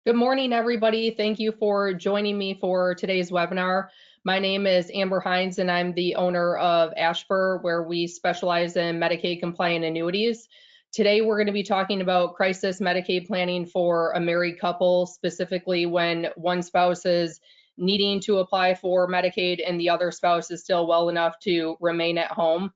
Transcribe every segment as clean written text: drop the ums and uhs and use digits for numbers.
Good morning, everybody. Thank you for joining me for today's webinar. My name is Amber Hines, and I'm the owner of Ashfur, where we specialize in Medicaid compliant annuities. Today, we're going to be talking about crisis Medicaid planning for a married couple, specifically when one spouse is needing to apply for Medicaid and the other spouse is still well enough to remain at home.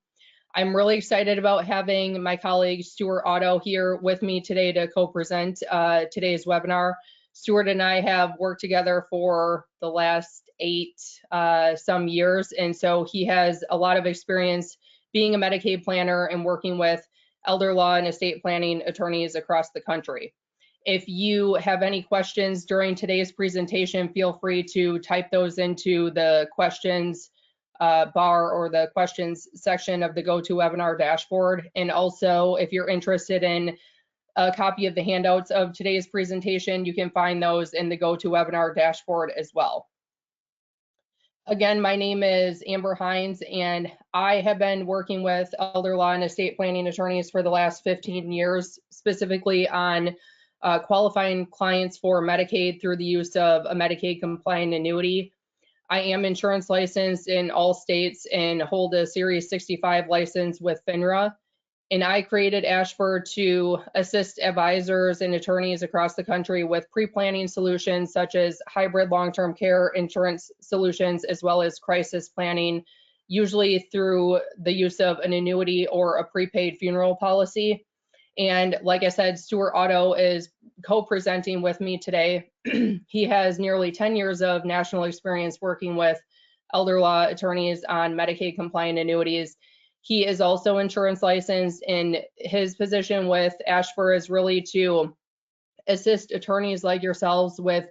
I'm really excited about having my colleague Stuart Otto here with me today to co-present today's webinar. Stuart and I have worked together for the last some years, and so he has a lot of experience being a Medicaid planner and working with elder law and estate planning attorneys across the country. If you have any questions during today's presentation, feel free to type those into the questions bar or the questions section of the GoToWebinar dashboard. And also, if you're interested in a copy of the handouts of today's presentation, you can find those in the GoToWebinar dashboard as well. Again, my name is Amber Hines, and I have been working with elder law and estate planning attorneys for the last 15 years, specifically on qualifying clients for Medicaid through the use of a Medicaid compliant annuity. I am insurance licensed in all states and hold a Series 65 license with FINRA. And I created Ashfur to assist advisors and attorneys across the country with pre-planning solutions such as hybrid long-term care insurance solutions, as well as crisis planning, usually through the use of an annuity or a prepaid funeral policy. And like I said, Stuart Otto is co-presenting with me today. He has nearly 10 years of national experience working with elder law attorneys on Medicaid compliant annuities. He is also insurance licensed, and his position with Ashfur is really to assist attorneys like yourselves with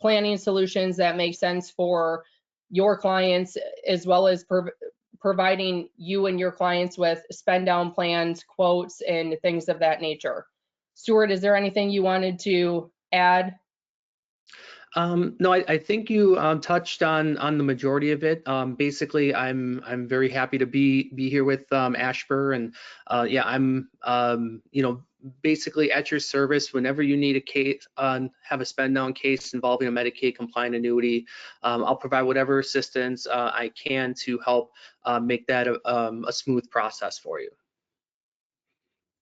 planning solutions that make sense for your clients, as well as providing you and your clients with spend down plans, quotes, and things of that nature. Stuart, is there anything you wanted to add? No, I think you touched on the majority of it. Basically, I'm very happy to be here with Ashfur, and yeah, I'm basically at your service whenever you need a case, have a spend down case involving a Medicaid compliant annuity. I'll provide whatever assistance I can to help make that a smooth process for you.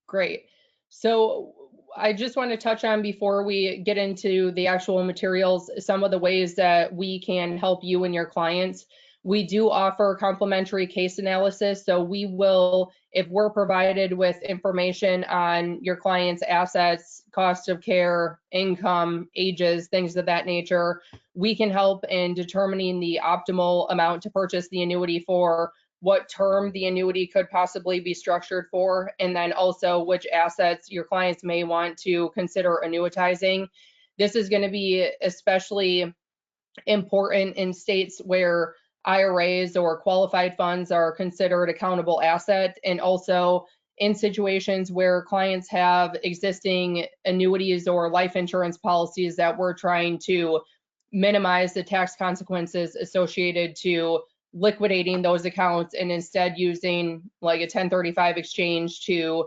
Great. So I just want to touch on, before we get into the actual materials, some of the ways that we can help you and your clients. We do offer complimentary case analysis. So we will, if we're provided with information on your client's assets, cost of care, income, ages, things of that nature, we can help in determining the optimal amount to purchase the annuity for, what term the annuity could possibly be structured for, and then also which assets your clients may want to consider annuitizing. This is going to be especially important in states where IRAs or qualified funds are considered a countable asset, and also in situations where clients have existing annuities or life insurance policies that we're trying to minimize the tax consequences associated to liquidating those accounts and instead using like a 1035 exchange to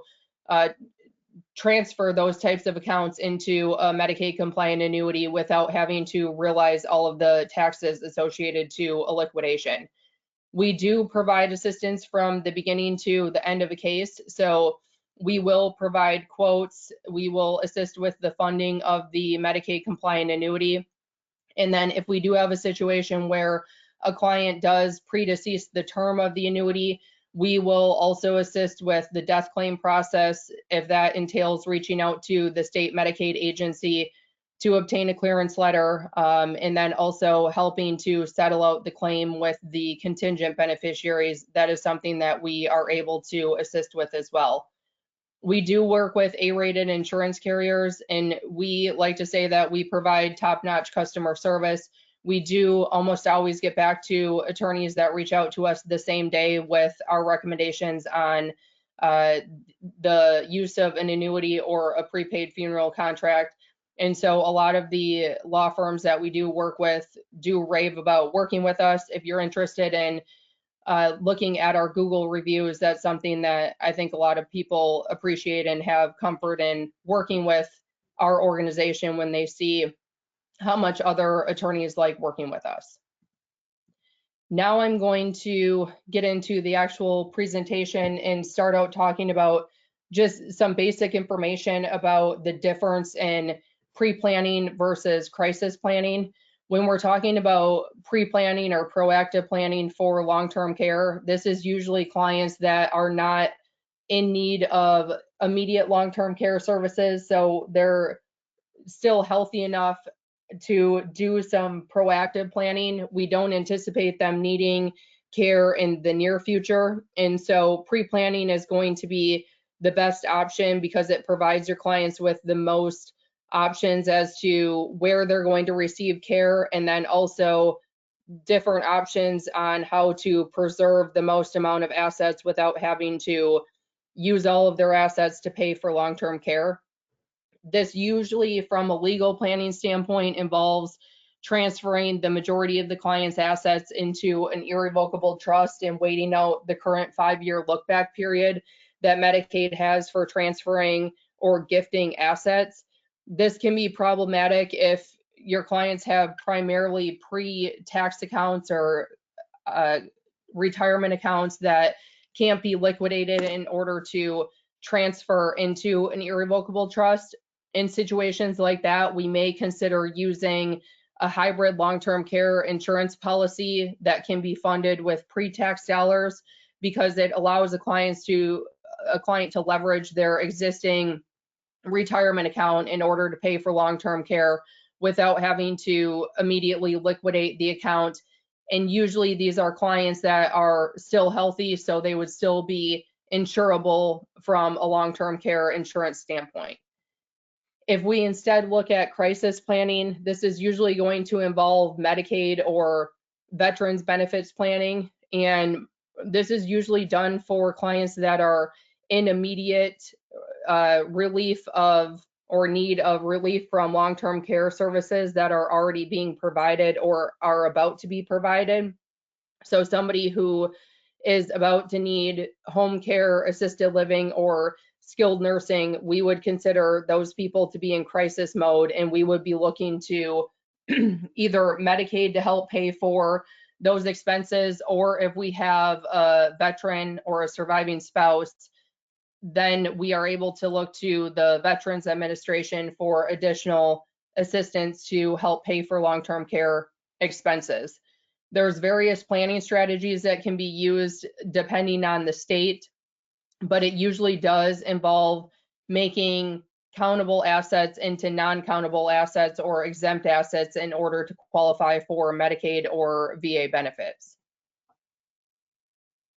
transfer those types of accounts into a Medicaid compliant annuity without having to realize all of the taxes associated to a liquidation. We do provide assistance from the beginning to the end of a case. So we will provide quotes, we will assist with the funding of the Medicaid compliant annuity. And then if we do have a situation where a client does predecease the term of the annuity, we will also assist with the death claim process if that entails reaching out to the state Medicaid agency to obtain a clearance letter, and then also helping to settle out the claim with the contingent beneficiaries. That is something that we are able to assist with as well. We do work with A-rated insurance carriers, and we like to say that we provide top-notch customer service. We do almost always get back to attorneys that reach out to us the same day with our recommendations on the use of an annuity or a prepaid funeral contract. And so a lot of the law firms that we do work with do rave about working with us. If you're interested in looking at our Google reviews, that's something that I think a lot of people appreciate and have comfort in working with our organization when they see how much other attorneys like working with us. Now I'm going to get into the actual presentation and start out talking about just some basic information about the difference in pre-planning versus crisis planning. When we're talking about pre-planning or proactive planning for long-term care, this is usually clients that are not in need of immediate long-term care services, so they're still healthy enough to do some proactive planning. We don't anticipate them needing care in the near future. And so pre-planning is going to be the best option because it provides your clients with the most options as to where they're going to receive care, and then also different options on how to preserve the most amount of assets without having to use all of their assets to pay for long-term care. This usually, from a legal planning standpoint, involves transferring the majority of the client's assets into an irrevocable trust and waiting out the current 5-year look-back period that Medicaid has for transferring or gifting assets. This can be problematic if your clients have primarily pre-tax accounts or retirement accounts that can't be liquidated in order to transfer into an irrevocable trust. In situations like that, we may consider using a hybrid long-term care insurance policy that can be funded with pre-tax dollars, because it allows a client to leverage their existing retirement account in order to pay for long-term care without having to immediately liquidate the account. And usually these are clients that are still healthy, so they would still be insurable from a long-term care insurance standpoint. If we instead look at crisis planning, this is usually going to involve Medicaid or veterans benefits planning. And this is usually done for clients that are in immediate relief of or need of relief from long-term care services that are already being provided or are about to be provided. So somebody who is about to need home care, assisted living, or skilled nursing, we would consider those people to be in crisis mode, and we would be looking to either Medicaid to help pay for those expenses, or if we have a veteran or a surviving spouse, then we are able to look to the Veterans Administration for additional assistance to help pay for long-term care expenses. There's various planning strategies that can be used depending on the state, but it usually does involve making countable assets into non-countable assets or exempt assets in order to qualify for Medicaid or VA benefits.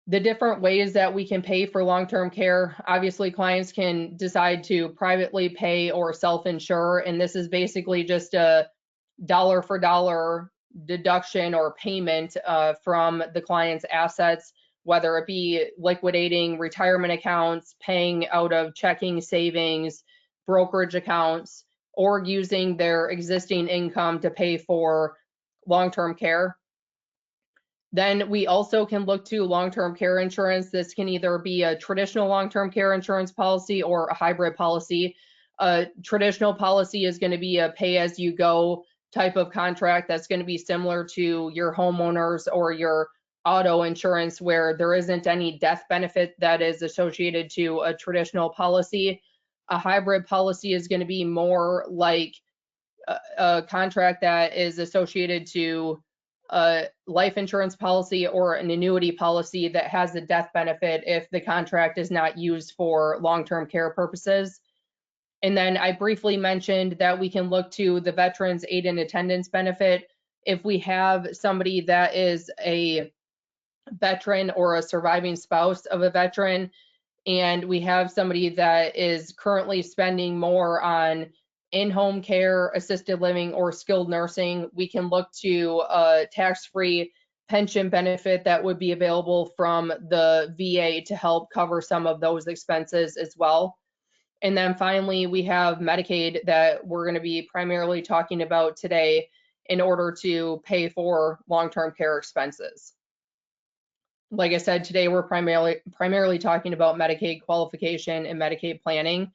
The different ways that we can pay for long-term care, obviously clients can decide to privately pay or self-insure, and this is basically just a dollar for dollar deduction or payment from the client's assets, whether it be liquidating retirement accounts, paying out of checking, savings, brokerage accounts, or using their existing income to pay for long-term care. Then we also can look to long-term care insurance. This can either be a traditional long-term care insurance policy or a hybrid policy. A traditional policy is going to be a pay-as-you-go type of contract that's going to be similar to your homeowners or your auto insurance, where there isn't any death benefit that is associated to a traditional policy. A hybrid policy is going to be more like a contract that is associated to a life insurance policy or an annuity policy that has a death benefit if the contract is not used for long-term care purposes. And then I briefly mentioned that we can look to the Veterans Aid and Attendance benefit. If we have somebody that is a veteran or a surviving spouse of a veteran, and we have somebody that is currently spending more on in-home care, assisted living, or skilled nursing, we can look to a tax-free pension benefit that would be available from the VA to help cover some of those expenses as well. And then finally, we have Medicaid that we're going to be primarily talking about today in order to pay for long-term care expenses. Like I said, today we're primarily talking about Medicaid qualification and Medicaid planning.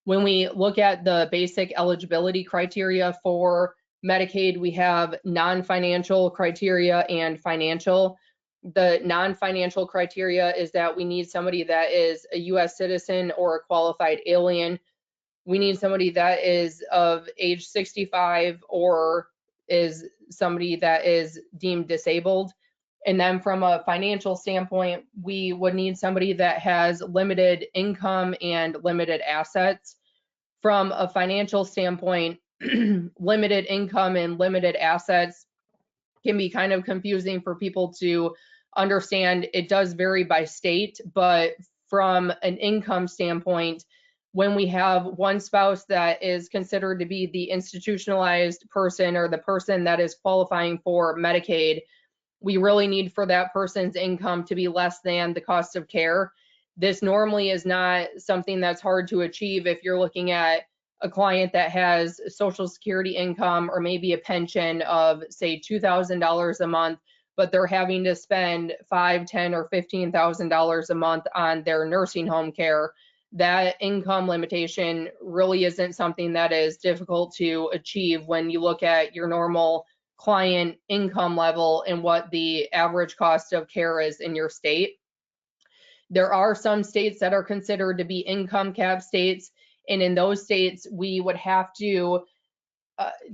When we look at the basic eligibility criteria for Medicaid, we have non-financial criteria and financial. The non-financial criteria is that we need somebody that is a US citizen or a qualified alien. We need somebody that is of age 65 or is somebody that is deemed disabled. And then from a financial standpoint, we would need somebody that has limited income and limited assets. From a financial standpoint, limited income and limited assets can be kind of confusing for people to understand. It does vary by state, but from an income standpoint, when we have one spouse that is considered to be the institutionalized person or the person that is qualifying for Medicaid, we really need for that person's income to be less than the cost of care. This normally is not something that's hard to achieve if you're looking at a client that has Social Security income or maybe a pension of, say, $2,000 a month, but they're having to spend $5,000, $10,000, or $15,000 a month on their nursing home care. That income limitation really isn't something that is difficult to achieve when you look at your normal client income level and what the average cost of care is in your state. There are some states that are considered to be income cap states, and in those states, we would have to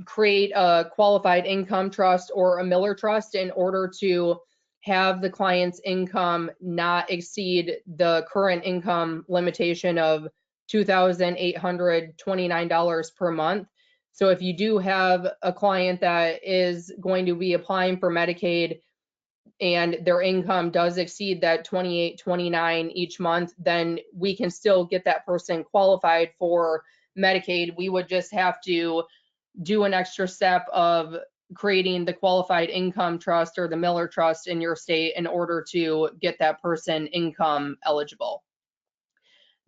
create a qualified income trust or a Miller trust in order to have the client's income not exceed the current income limitation of $2,829 per month. So if you do have a client that is going to be applying for Medicaid and their income does exceed that $2,829 each month, then we can still get that person qualified for Medicaid. We would just have to do an extra step of creating the qualified income trust or the Miller trust in your state in order to get that person income eligible.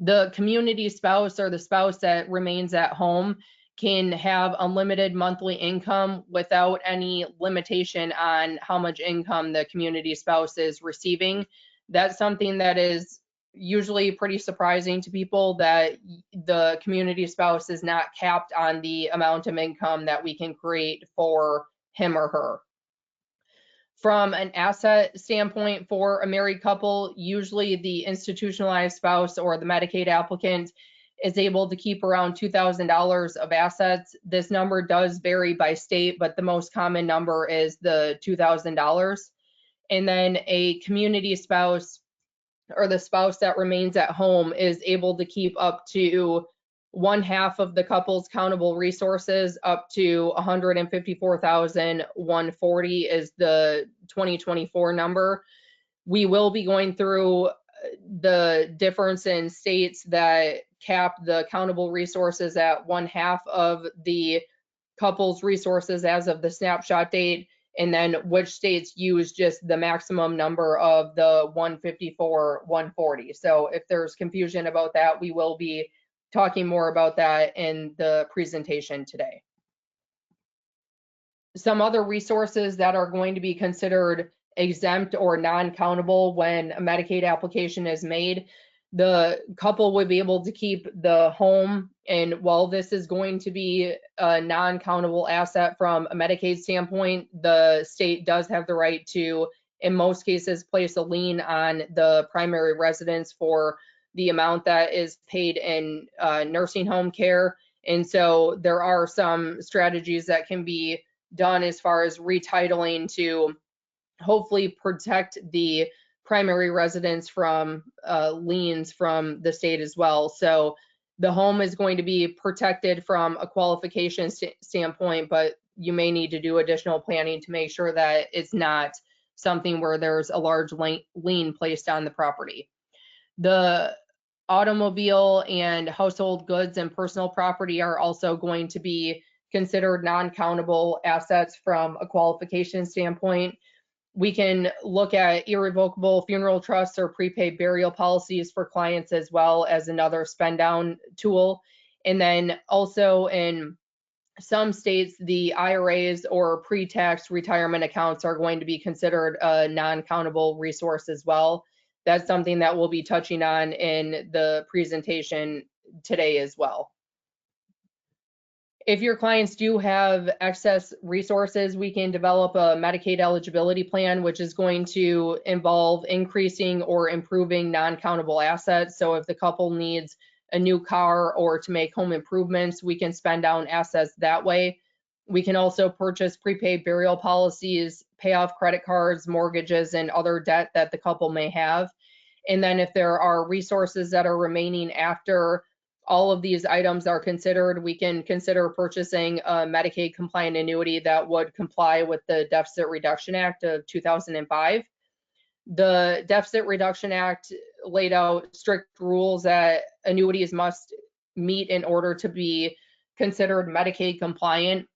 The community spouse or the spouse that remains at home can have unlimited monthly income without any limitation on how much income the community spouse is receiving. That's something that is usually pretty surprising to people, that the community spouse is not capped on the amount of income that we can create for him or her. From an asset standpoint for a married couple, usually the institutionalized spouse or the Medicaid applicant is able to keep around $2,000 of assets. This number does vary by state, but the most common number is the $2,000. And then a community spouse or the spouse that remains at home is able to keep up to 1/2 of the couple's countable resources, up to $154,140 is the 2024 number. We will be going through the difference in states that cap the countable resources at 1/2 of the couple's resources as of the snapshot date, and then which states use just the maximum number of the 154,140. So if there's confusion about that, we will be talking more about that in the presentation today. Some other resources that are going to be considered exempt or non-countable when a Medicaid application is made. The couple would be able to keep the home, and while this is going to be a non-countable asset from a Medicaid standpoint, the state does have the right to, in most cases, place a lien on the primary residence for the amount that is paid in nursing home care. And so there are some strategies that can be done as far as retitling to hopefully protect the primary residence from liens from the state as well. So the home is going to be protected from a qualification standpoint, but you may need to do additional planning to make sure that it's not something where there's a large lien placed on the property. The automobile and household goods and personal property are also going to be considered non-countable assets from a qualification standpoint. We can look at irrevocable funeral trusts or prepaid burial policies for clients as well as another spend down tool. And then also in some states, the IRAs or pre-tax retirement accounts are going to be considered a non-countable resource as well. That's something that we'll be touching on in the presentation today as well. If your clients do have excess resources, we can develop a Medicaid eligibility plan, which is going to involve increasing or improving non-countable assets. So if the couple needs a new car or to make home improvements, we can spend down assets that way. We can also purchase prepaid burial policies, pay off credit cards, mortgages, and other debt that the couple may have. And then if there are resources that are remaining after all of these items are considered, we can consider purchasing a Medicaid compliant annuity that would comply with the Deficit Reduction Act of 2005. The Deficit Reduction Act laid out strict rules that annuities must meet in order to be considered Medicaid compliant.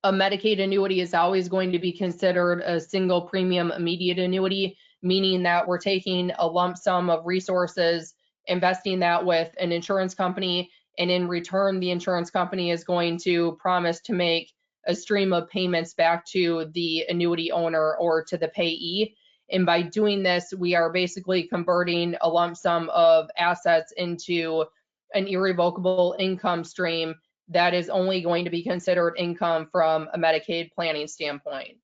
A Medicaid annuity is always going to be considered a single premium immediate annuity, meaning that we're taking a lump sum of resources, investing that with an insurance company, and in return, the insurance company is going to promise to make a stream of payments back to the annuity owner or to the payee. And by doing this, we are basically converting a lump sum of assets into an irrevocable income stream that is only going to be considered income from a Medicaid planning standpoint.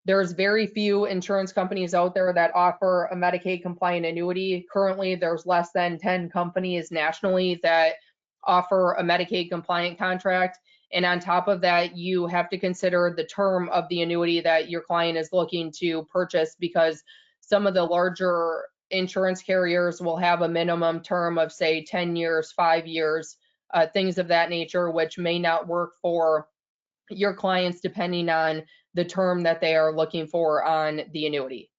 There's very few insurance companies out there that offer a Medicaid compliant annuity. Currently, there's less than 10 companies nationally that offer a Medicaid compliant contract. And on top of that, you have to consider the term of the annuity that your client is looking to purchase, because some of the larger insurance carriers will have a minimum term of, say, 10 years, 5 years, things of that nature, which may not work for your clients depending on the term that they are looking for on the annuity.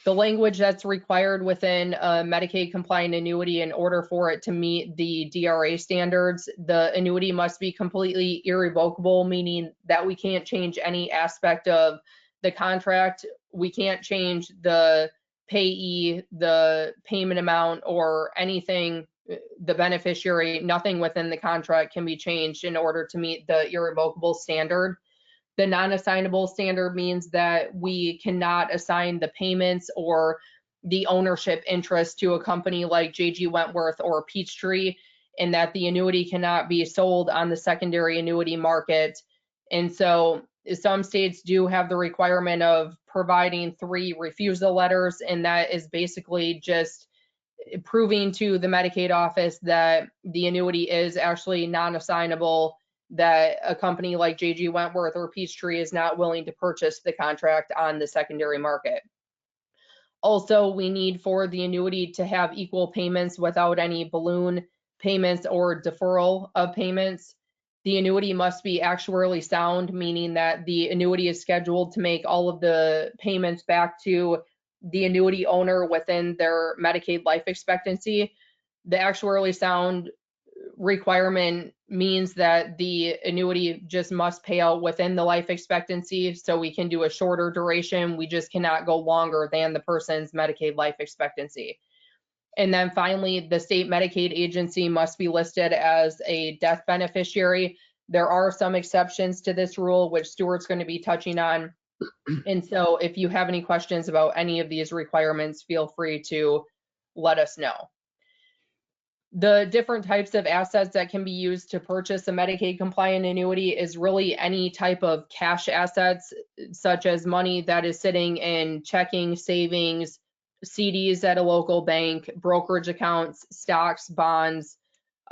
The language that's required within a Medicaid compliant annuity in order for it to meet the DRA standards, the annuity must be completely irrevocable, meaning that we can't change any aspect of the contract. We can't change the payee, the payment amount, or anything, the beneficiary. Nothing within the contract can be changed in order to meet the irrevocable standard. The non-assignable standard means that we cannot assign the payments or the ownership interest to a company like JG Wentworth or Peachtree, and that the annuity cannot be sold on the secondary annuity market. And so some states do have the requirement of providing 3 refusal letters, and that is basically just proving to the Medicaid office that the annuity is actually non-assignable, that a company like JG Wentworth or Peachtree is not willing to purchase the contract on the secondary market. Also, we need for the annuity to have equal payments without any balloon payments or deferral of payments. The annuity must be actuarially sound, meaning that the annuity is scheduled to make all of the payments back to the annuity owner within their Medicaid life expectancy. The actuarially sound requirement means that the annuity just must pay out within the life expectancy. So we can do a shorter duration. We just cannot go longer than the person's Medicaid life expectancy. And then finally, the state Medicaid agency must be listed as a death beneficiary. There are some exceptions to this rule, which Stuart's going to be touching on. And so if you have any questions about any of these requirements, feel free to let us know. The different types of assets that can be used to purchase a Medicaid compliant annuity is really any type of cash assets, such as money that is sitting in checking, savings, CDs at a local bank, brokerage accounts, stocks, bonds,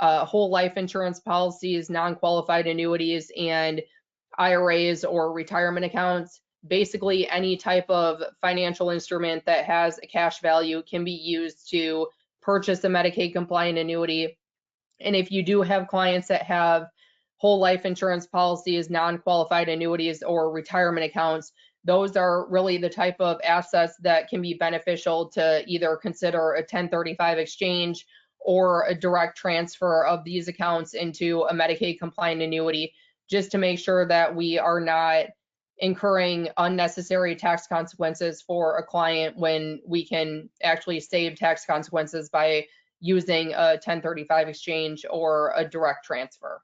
whole life insurance policies, non-qualified annuities, and IRAs or retirement accounts. Basically, any type of financial instrument that has a cash value can be used to purchase a Medicaid compliant annuity. And if you do have clients that have whole life insurance policies, non-qualified annuities, or retirement accounts, those are really the type of assets that can be beneficial to either consider a 1035 exchange or a direct transfer of these accounts into a Medicaid compliant annuity, just to make sure that we are not incurring unnecessary tax consequences for a client when we can actually save tax consequences by using a 1035 exchange or a direct transfer.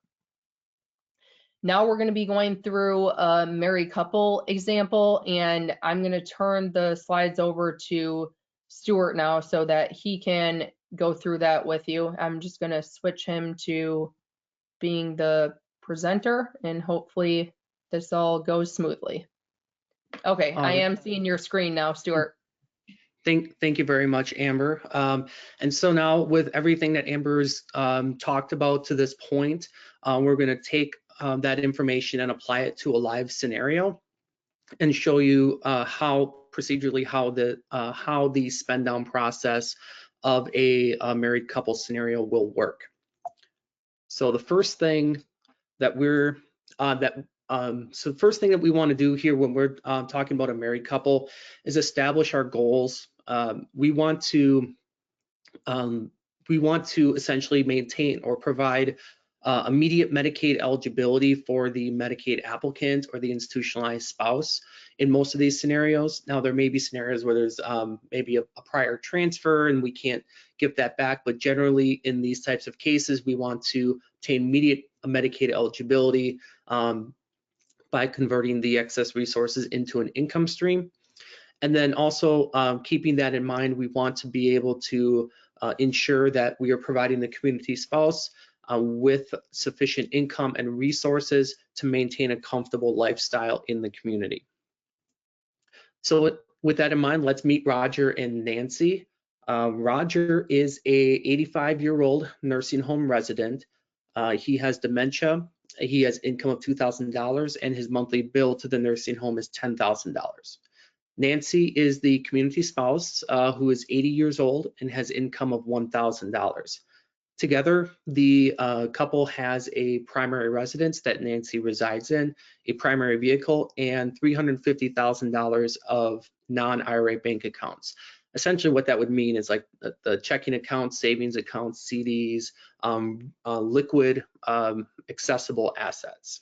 Now we're going to be going through a married couple example, and I'm going to turn the slides over to Stuart now so that he can go through that with you. I'm just going to switch him to being the presenter, and hopefully this all goes smoothly. Okay, I All right. am seeing your screen now, Stuart. Thank you very much, Amber. And so now with everything that Amber's talked about to this point, we're going to take that information and apply it to a live scenario and show you how procedurally how the spend down process of a married couple scenario will work. So the first thing that so the first thing that we want to do here when we're talking about a married couple is establish our goals. We want to essentially maintain or provide immediate Medicaid eligibility for the Medicaid applicant or the institutionalized spouse in most of these scenarios. Now, there may be scenarios where there's maybe a prior transfer and we can't give that back, but generally in these types of cases, we want to obtain immediate Medicaid eligibility by converting the excess resources into an income stream. And then also keeping that in mind, we want to be able to ensure that we are providing the community spouse with sufficient income and resources to maintain a comfortable lifestyle in the community. So with that in mind, let's meet Roger and Nancy. Roger is a 85-year-old nursing home resident. He has dementia. He has income of $2,000 and his monthly bill to the nursing home is $10,000. Nancy is the community spouse who is 80 years old and has income of $1,000. Together, the couple has a primary residence that Nancy resides in, a primary vehicle, and $350,000 of non-IRA bank accounts. Essentially what that would mean is like the checking accounts, savings accounts, CDs, liquid accessible assets.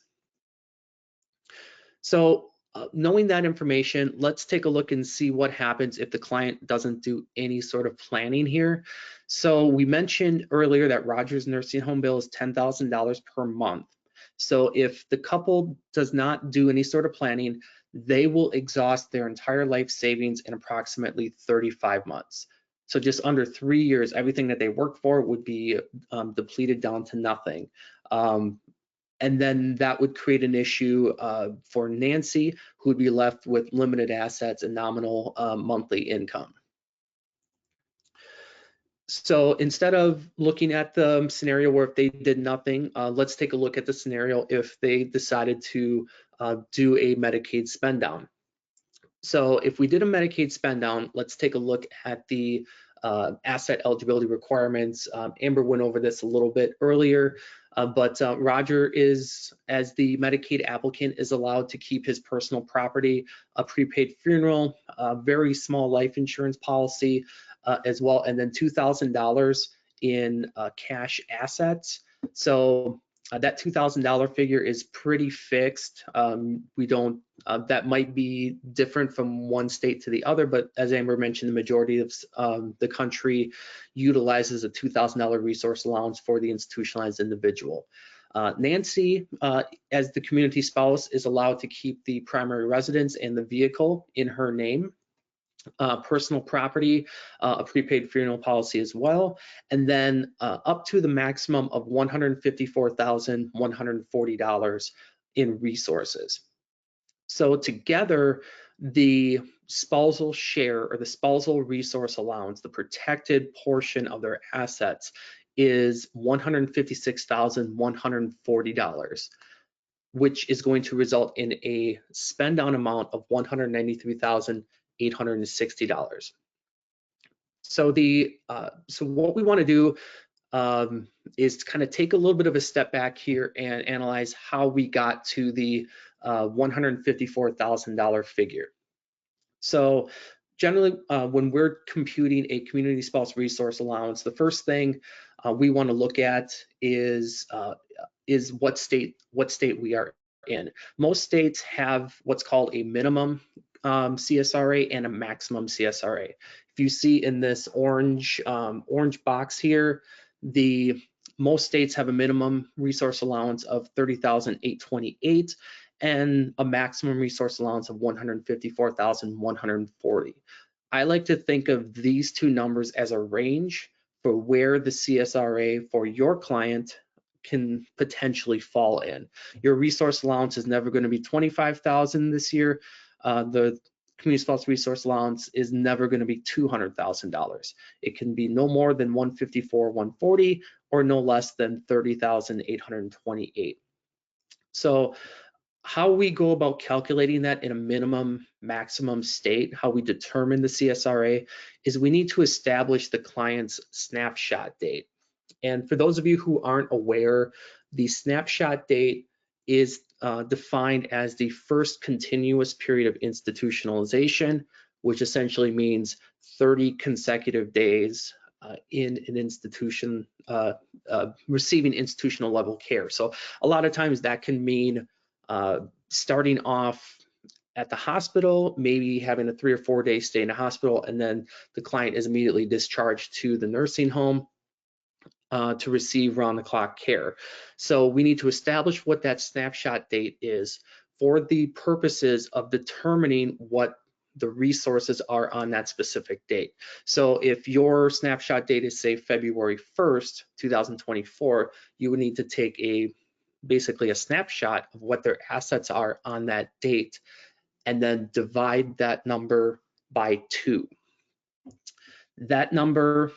So knowing that information, let's take a look and see what happens if the client doesn't do any sort of planning here. So we mentioned earlier that Roger's nursing home bill is $10,000 per month. So if the couple does not do any sort of planning, they will exhaust their entire life savings in approximately 35 months. So just under 3 years, everything that they worked for would be depleted down to nothing. And then that would create an issue for Nancy, who would be left with limited assets and nominal monthly income. So instead of looking at the scenario where if they did nothing, let's take a look at the scenario if they decided to do a Medicaid spend down. So if we did a Medicaid spend down, let's take a look at the asset eligibility requirements. Amber went over this a little bit earlier, but Roger is, as the Medicaid applicant, is allowed to keep his personal property, a prepaid funeral, a very small life insurance policy as well, and then $2,000 in cash assets. So that $2,000 figure is pretty fixed. We don't, that might be different from one state to the other, but as Amber mentioned, the majority of the country utilizes a $2,000 resource allowance for the institutionalized individual. Nancy, as the community spouse, is allowed to keep the primary residence and the vehicle in her name. Personal property, a prepaid funeral policy as well, and then up to the maximum of $154,140 in resources. So together, the spousal share or the spousal resource allowance, the protected portion of their assets, is $156,140, which is going to result in a spend down amount of $193,860. So so what we want to do is kind of take a little bit of a step back here and analyze how we got to the $154,000 figure. So generally, when we're computing a community spouse resource allowance, the first thing we want to look at is what state we are in. Most states have what's called a minimum CSRA and a maximum CSRA. If you see in this orange box here, most states have a minimum resource allowance of $30,828 and a maximum resource allowance of $154,140. I like to think of these two numbers as a range for where the CSRA for your client can potentially fall in. Your resource allowance is never going to be $25,000 this year. The community spouse resource allowance is never going to be $200,000. It can be no more than $154,140 or no less than $30,828. So how we go about calculating that in a minimum maximum state, how we determine the CSRA, is we need to establish the client's snapshot date. And for those of you who aren't aware, the snapshot date is defined as the first continuous period of institutionalization, which essentially means 30 consecutive days in an institution receiving institutional level care. So a lot of times that can mean starting off at the hospital, maybe having a 3 or 4 day stay in a hospital, and then the client is immediately discharged to the nursing home to receive round-the-clock care. So we need to establish what that snapshot date is for the purposes of determining what the resources are on that specific date. So if your snapshot date is, say, February 1st, 2024, you would need to take basically a snapshot of what their assets are on that date and then divide that number by 2. That number,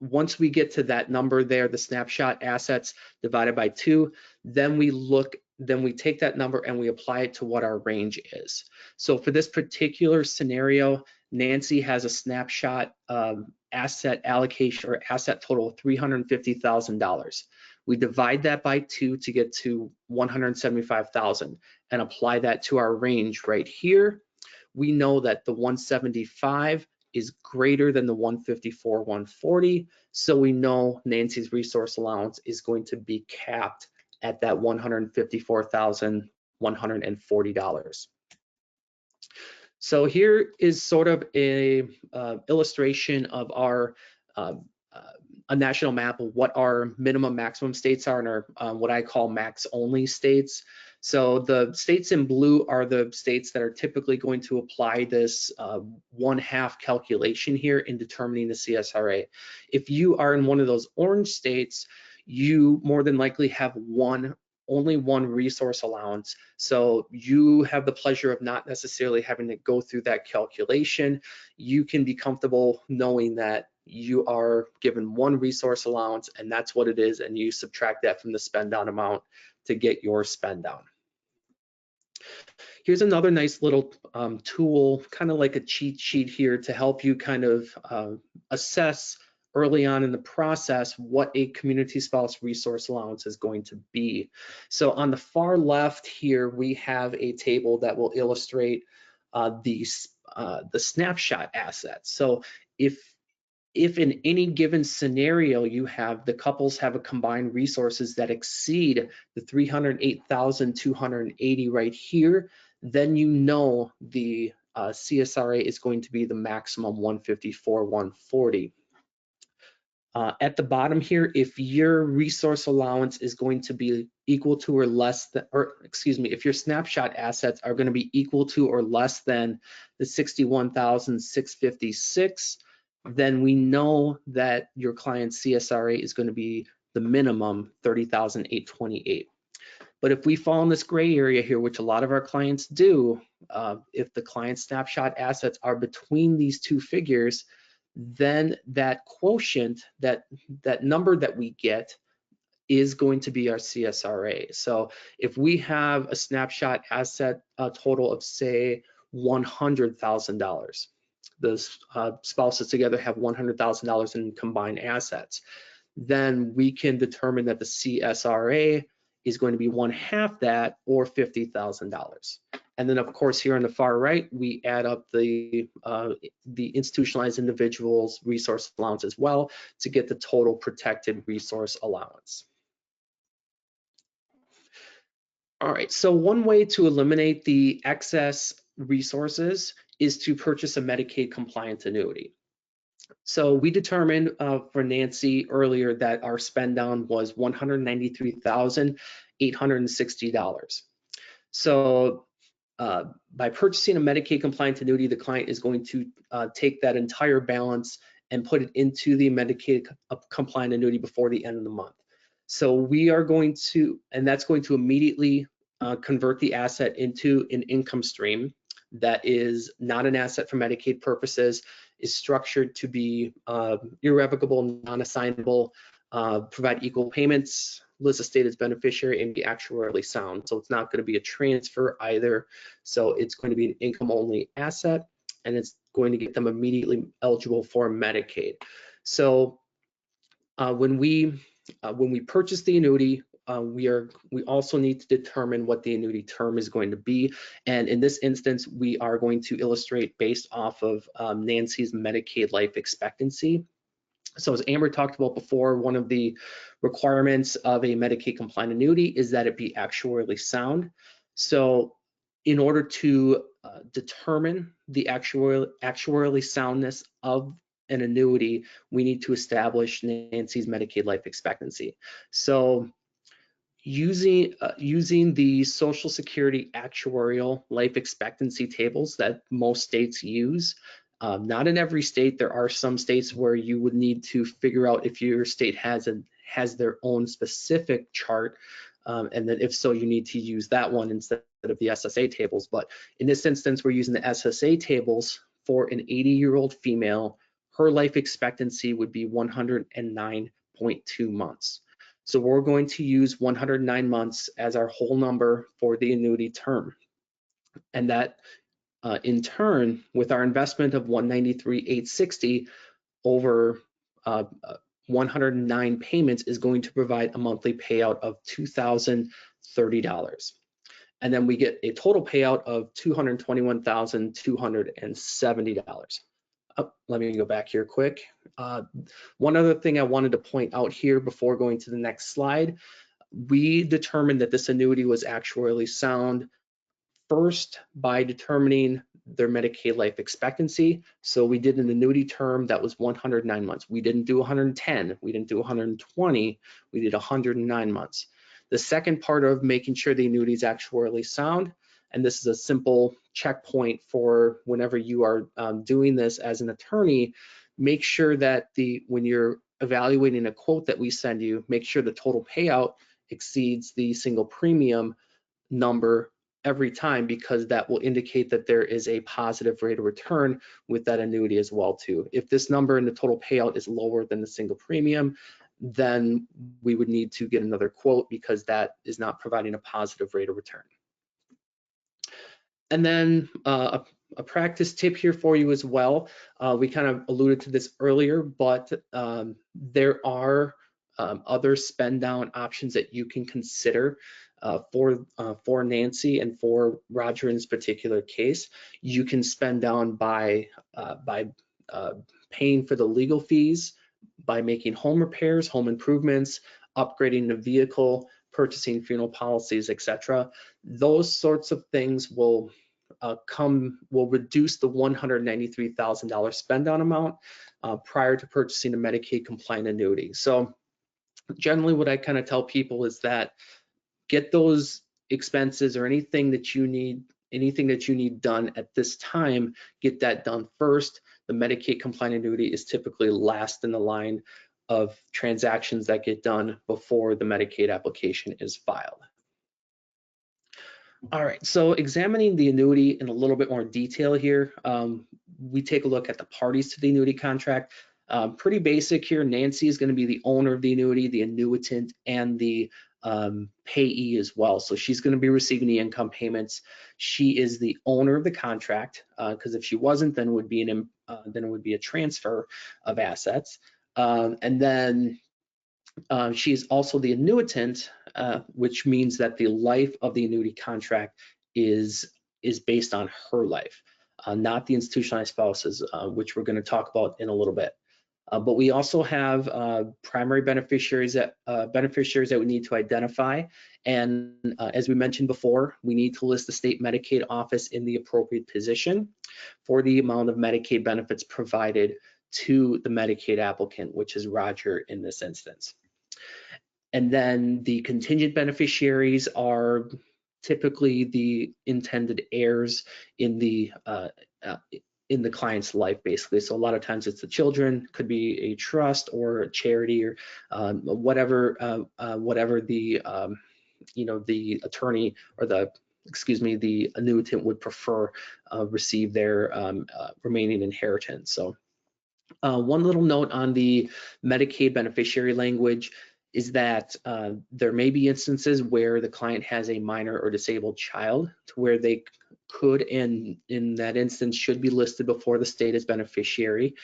once we get to that number there, the snapshot assets divided by 2, then we take that number and we apply it to what our range is. So for this particular scenario, Nancy has a snapshot asset allocation or asset total of $350,000. We divide that by 2 to get to $175,000 and apply that to our range right here. We know that the 175 is greater than the 154,140, so we know Nancy's resource allowance is going to be capped at that $154,140. So here is sort of a illustration of our a national map of what our minimum maximum states are and our what I call max only states. So the states in blue are the states that are typically going to apply this 1/2 calculation here in determining the CSRA. If you are in one of those orange states, you more than likely have only one resource allowance. So you have the pleasure of not necessarily having to go through that calculation. You can be comfortable knowing that you are given one resource allowance and that's what it is, and you subtract that from the spend down amount to get your spend down. Here's another nice little tool, kind of like a cheat sheet here to help you kind of assess early on in the process what a community spouse resource allowance is going to be. So on the far left here, we have a table that will illustrate the snapshot assets. So if in any given scenario the couples have a combined resources that exceed the 308,280 right here, then you know the CSRA is going to be the maximum 154,140. At the bottom here, if your resource allowance is going to be equal to or less than, or excuse me, if your snapshot assets are going to be equal to or less than the 61,656, then we know that your client's CSRA is going to be the minimum 30,828. But if we fall in this gray area here, which a lot of our clients do, if the client snapshot assets are between these two figures, then that quotient, that number that we get is going to be our CSRA. So if we have a snapshot asset total of, say, $100,000, the spouses together have $100,000 in combined assets, then we can determine that the CSRA is going to be 1/2 that, or $50,000. And then, of course, here on the far right, we add up the institutionalized individual's resource allowance as well to get the total protected resource allowance. All right, so one way to eliminate the excess resources is to purchase a Medicaid compliant annuity. So we determined for Nancy earlier that our spend down was $193,860. So by purchasing a Medicaid compliant annuity, the client is going to take that entire balance and put it into the Medicaid compliant annuity before the end of the month. So we are going to, and that's going to immediately convert the asset into an income stream that is not an asset for Medicaid purposes, is structured to be irrevocable, non-assignable, provide equal payments, list a state as beneficiary, and be actuarially sound. So it's not going to be a transfer either. So it's going to be an income-only asset, and it's going to get them immediately eligible for Medicaid. So when we purchase the annuity, we also need to determine what the annuity term is going to be. And in this instance, we are going to illustrate based off of Nancy's Medicaid life expectancy. So as Amber talked about before, one of the requirements of a Medicaid compliant annuity is that it be actuarially sound. So in order to determine the actuarially soundness of an annuity, we need to establish Nancy's Medicaid life expectancy. So using the Social Security actuarial life expectancy tables that most states use. Not in every state. There are some states where you would need to figure out if your state has their own specific chart, and then if so, you need to use that one instead of the SSA tables. But in this instance, we're using the SSA tables for an 80-year-old female. Her life expectancy would be 109.2 months. So we're going to use 109 months as our whole number for the annuity term. And that in turn, with our investment of 193,860 over 109 payments is going to provide a monthly payout of $2,030. And then we get a total payout of $221,270. Oh, let me go back here quick. One other thing I wanted to point out here before going to the next slide, we determined that this annuity was actuarially sound first by determining their Medicaid life expectancy. So we did an annuity term that was 109 months. We didn't do 110, we didn't do 120, we did 109 months. The second part of making sure the annuity is actuarially sound, and this is a simple checkpoint for whenever you are doing this as an attorney, make sure that when you're evaluating a quote that we send you, make sure the total payout exceeds the single premium number every time, because that will indicate that there is a positive rate of return with that annuity as well too. If this number in the total payout is lower than the single premium, then we would need to get another quote because that is not providing a positive rate of return. And then a practice tip here for you as well. We kind of alluded to this earlier, but there are other spend down options that you can consider for Nancy and for Roger in this particular case. You can spend down by paying for the legal fees, by making home repairs, home improvements, upgrading the vehicle, purchasing funeral policies, etc. Those sorts of things will reduce the $193,000 spend down amount prior to purchasing a Medicaid compliant annuity. So generally what I kind of tell people is that get those expenses or anything that you need done at this time, get that done first. The Medicaid compliant annuity is typically last in the line of transactions that get done before the Medicaid application is filed. All right, so examining the annuity in a little bit more detail here, we take a look at the parties to the annuity contract. Pretty basic here. Nancy is going to be the owner of the annuity, the annuitant, and the payee as well. So she's going to be receiving the income payments. She is the owner of the contract, because if she wasn't, then it would be a transfer of assets. And then she's also the annuitant, which means that the life of the annuity contract is based on her life, not the institutionalized spouses, which we're going to talk about in a little bit. But we also have primary beneficiaries that we need to identify. And as we mentioned before, we need to list the state Medicaid office in the appropriate position for the amount of Medicaid benefits provided to the Medicaid applicant, which is Roger in this instance. And then the contingent beneficiaries are typically the intended heirs in the in the client's life, basically. So a lot of times it's the children, could be a trust or a charity or whatever the the attorney or the annuitant would prefer receive their remaining inheritance. So one little note on the Medicaid beneficiary language is that there may be instances where the client has a minor or disabled child to where they could, and in that instance should be listed before the state as beneficiary.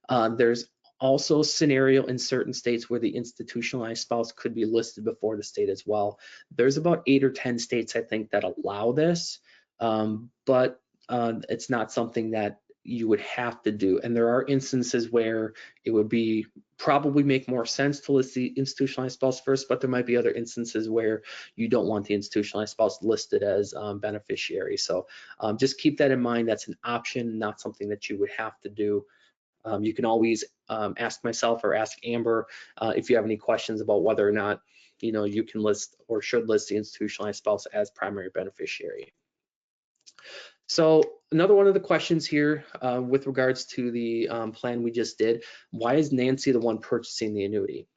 There's also a scenario in certain states where the institutionalized spouse could be listed before the state as well. There's about 8 or 10 states, I think, that allow this, but it's not something that you would have to do. And there are instances where it would be probably make more sense to list the institutionalized spouse first, but there might be other instances where you don't want the institutionalized spouse listed as beneficiary. So just keep that in mind. That's an option, not something that you would have to do. You can always ask myself or ask Amber if you have any questions about whether or not you can list or should list the institutionalized spouse as primary beneficiary. So another one of the questions here with regards to the plan we just did, why is Nancy the one purchasing the annuity?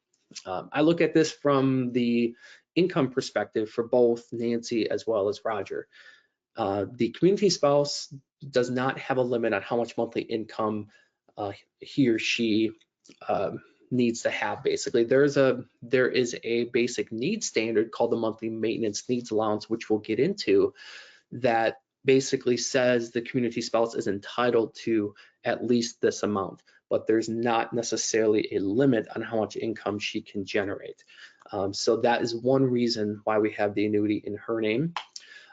I look at this from the income perspective for both Nancy as well as Roger. The community spouse does not have a limit on how much monthly income he or she needs to have. Basically, there is a basic needs standard called the monthly maintenance needs allowance, which we'll get into, that basically says the community spouse is entitled to at least this amount, but there's not necessarily a limit on how much income she can generate. So that is one reason why we have the annuity in her name.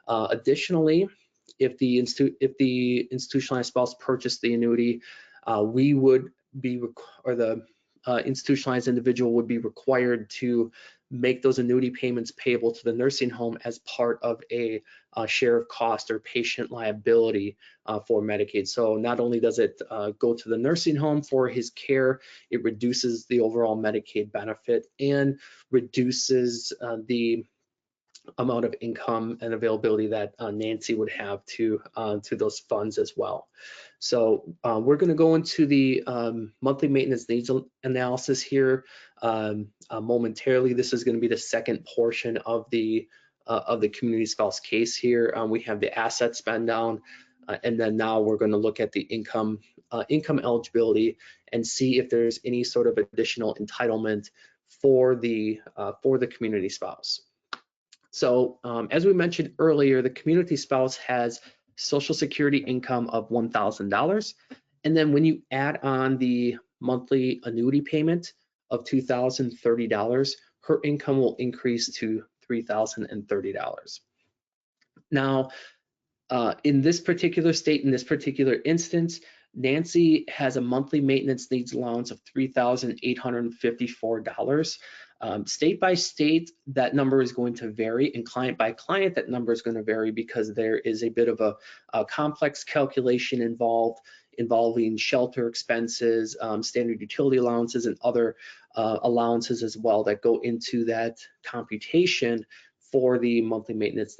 Additionally, if the institutionalized spouse purchased the annuity, we would be, or the institutionalized individual would be required to make those annuity payments payable to the nursing home as part of a share of cost or patient liability for Medicaid. So not only does it go to the nursing home for his care, it reduces the overall Medicaid benefit and reduces the amount of income and availability that Nancy would have to those funds as well. So we're going to go into the monthly maintenance needs analysis here momentarily. This is going to be the second portion of the community spouse case here. We have the asset spend down, and then now we're going to look at the income eligibility and see if there's any sort of additional entitlement for the community spouse. So as we mentioned earlier, the community spouse has Social Security income of $1,000. And then when you add on the monthly annuity payment of $2,030, her income will increase to $3,030. Now, in this particular state, in this particular instance, Nancy has a monthly maintenance needs allowance of $3,854. State by state, that number is going to vary, and client by client, that number is going to vary because there is a bit of a complex calculation involving shelter expenses, standard utility allowances, and other allowances as well that go into that computation for the monthly maintenance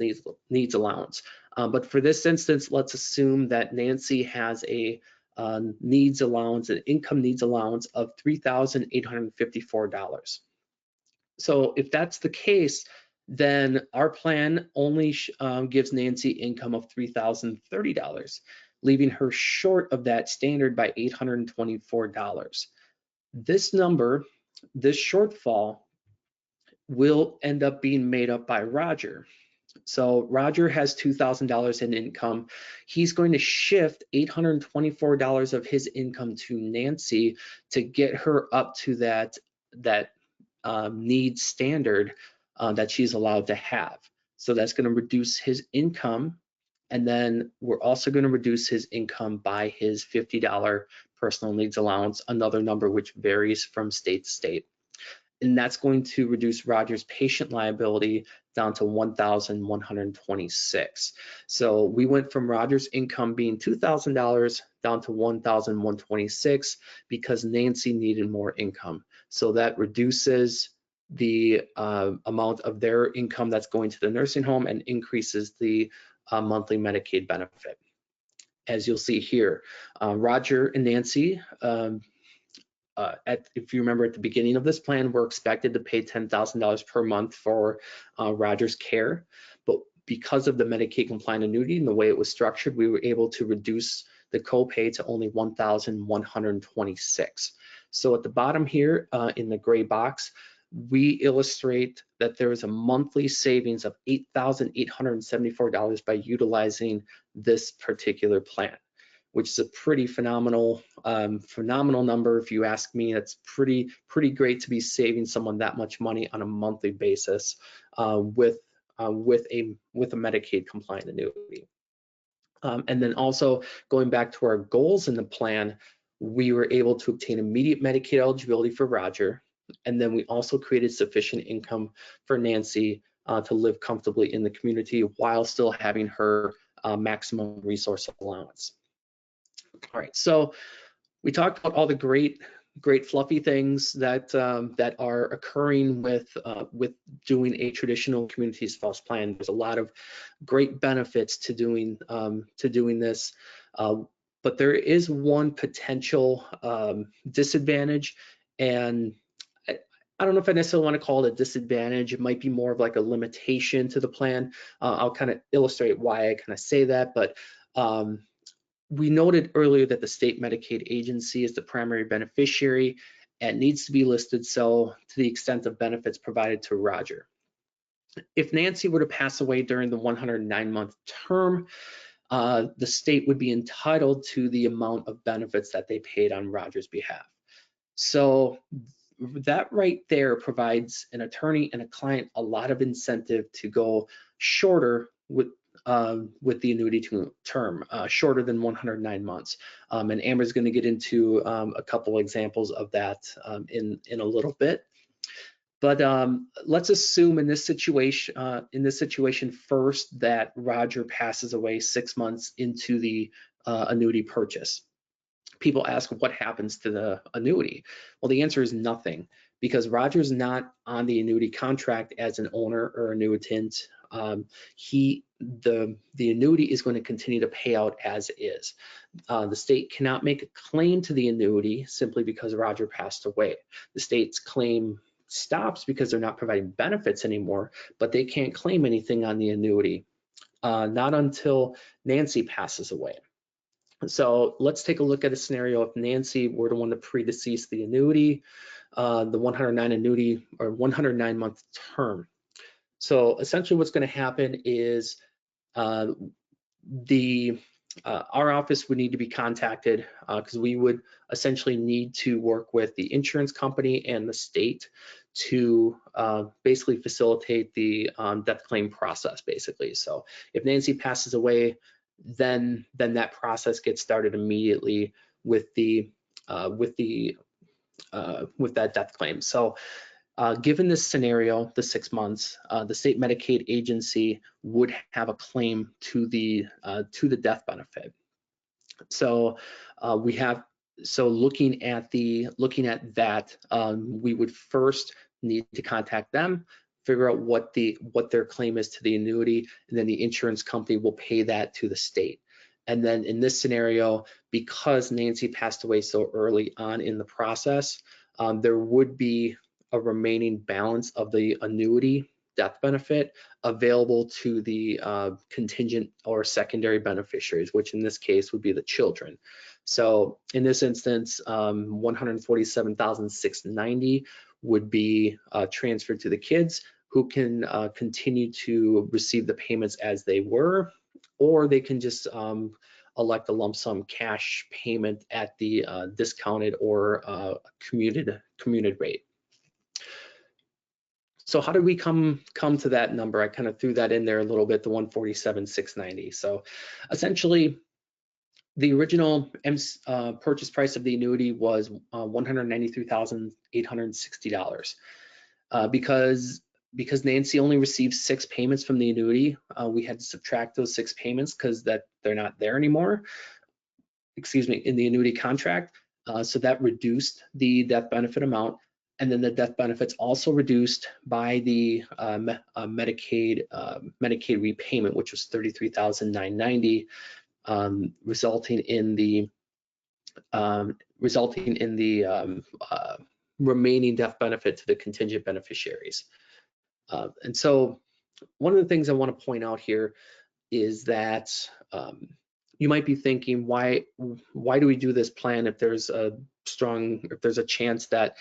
needs allowance. But for this instance, let's assume that Nancy has a needs allowance, an income needs allowance of $3,854. So if that's the case, then our plan only gives Nancy income of $3,030, leaving her short of that standard by $824. This number, this shortfall, will end up being made up by Roger. So Roger has $2,000 in income. He's going to shift $824 of his income to Nancy to get her up to that needs standard that she's allowed to have. So that's going to reduce his income, and then we're also going to reduce his income by his $50 personal needs allowance, another number which varies from state to state. And that's going to reduce Roger's patient liability down to $1,126. So we went from Roger's income being $2,000 down to $1,126 because Nancy needed more income. So that reduces the amount of their income that's going to the nursing home and increases the monthly Medicaid benefit. as you'll see here. Roger and Nancy, if you remember at the beginning of this plan, we're expected to pay $10,000 per month for Roger's care. But because of the Medicaid compliant annuity and the way it was structured, we were able to reduce the copay to only $1,126. So at the bottom here in the gray box, we illustrate that there is a monthly savings of $8,874 by utilizing this particular plan, which is a pretty phenomenal number. If you ask me, it's pretty great to be saving someone that much money on a monthly basis with a Medicaid compliant annuity. And then also going back to our goals in the plan, we were able to obtain immediate Medicaid eligibility for Roger, and then we also created sufficient income for Nancy to live comfortably in the community while still having her maximum resource allowance. All right, so we talked about all the great fluffy things that that are occurring with doing a traditional community spouse plan. There's a lot of great benefits to doing this, but there is one potential disadvantage, and I don't know if I necessarily want to call it a disadvantage. It might be more of like a limitation to the plan. I'll kind of illustrate why I kind of say that, but we noted earlier that the state Medicaid agency is the primary beneficiary and needs to be listed so to the extent of benefits provided to Roger. If Nancy were to pass away during the 109-month term, the state would be entitled to the amount of benefits that they paid on Roger's behalf. So that right there provides an attorney and a client a lot of incentive to go shorter with the annuity term, shorter than 109 months. And Amber's going to get into a couple examples of that in a little bit. But let's assume in this situation first that Roger passes away 6 months into the annuity purchase. People ask what happens to the annuity. Well, the answer is nothing, because Roger's not on the annuity contract as an owner or annuitant. The annuity is going to continue to pay out as is. The state cannot make a claim to the annuity simply because Roger passed away. The state's claim stops because they're not providing benefits anymore, but they can't claim anything on the annuity, not until Nancy passes away. So let's take a look at a scenario if Nancy were to want to predecease the annuity, the 109 annuity or 109-month term. So essentially what's going to happen is our office would need to be contacted because we would essentially need to work with the insurance company and the state to basically facilitate the death claim process, basically. So if Nancy passes away, then that process gets started immediately with that death claim. So given this scenario, the 6 months, the state Medicaid agency would have a claim to the death benefit. So looking at that, we would first need to contact them, figure out what their claim is to the annuity, and then the insurance company will pay that to the state. And then in this scenario, because Nancy passed away so early on in the process, there would be a remaining balance of the annuity death benefit available to the contingent or secondary beneficiaries, which in this case would be the children. So in this instance, $147,690 would be transferred to the kids, who can continue to receive the payments as they were, or they can just elect a lump sum cash payment at the discounted or commuted rate. So how did we come to that number? I kind of threw that in there a little bit, the $147,690. So essentially, the original purchase price of the annuity was $193,860. Because Nancy only received 6 payments from the annuity, we had to subtract those 6 payments because they're not there anymore, in the annuity contract. So that reduced the death benefit amount. And then the death benefits also reduced by the Medicaid repayment, which was $33,990. resulting in the remaining death benefit to the contingent beneficiaries. And so one of the things I want to point out here is that you might be thinking, why do we do this plan if there's a chance that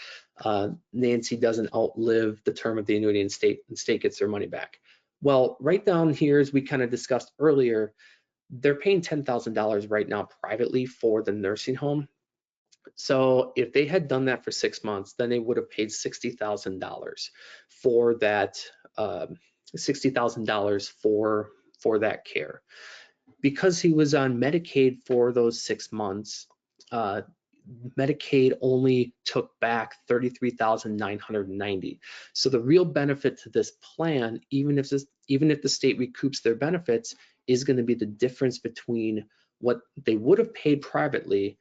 Nancy doesn't outlive the term of the annuity and state gets their money back? Well, right down here, as we kind of discussed earlier, they're paying $10,000 right now privately for the nursing home. So if they had done that for 6 months, then they would have paid $60,000 for that, $60,000 for that care. Because he was on Medicaid for those 6 months, Medicaid only took back $33,990. So the real benefit to this plan, even if the state recoups their benefits, is going to be the difference between what they would have paid privately